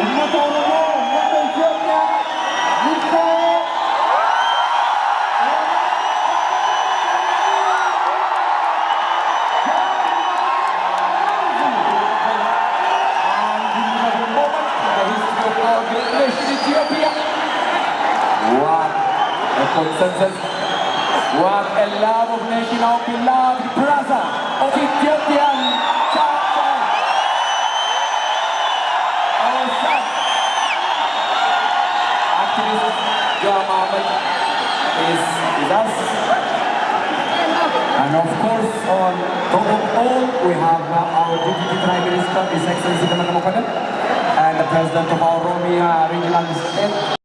Umat Oromo, menunjuknya Niko. What a consensus. What a love of nation, our beloved brother of Ethiopian chapter. Our son, activist Joe Mohammed is us. And of course, on top of all, we have our Deputy Prime Minister, His Excellency and the President of our Oromia Regional State.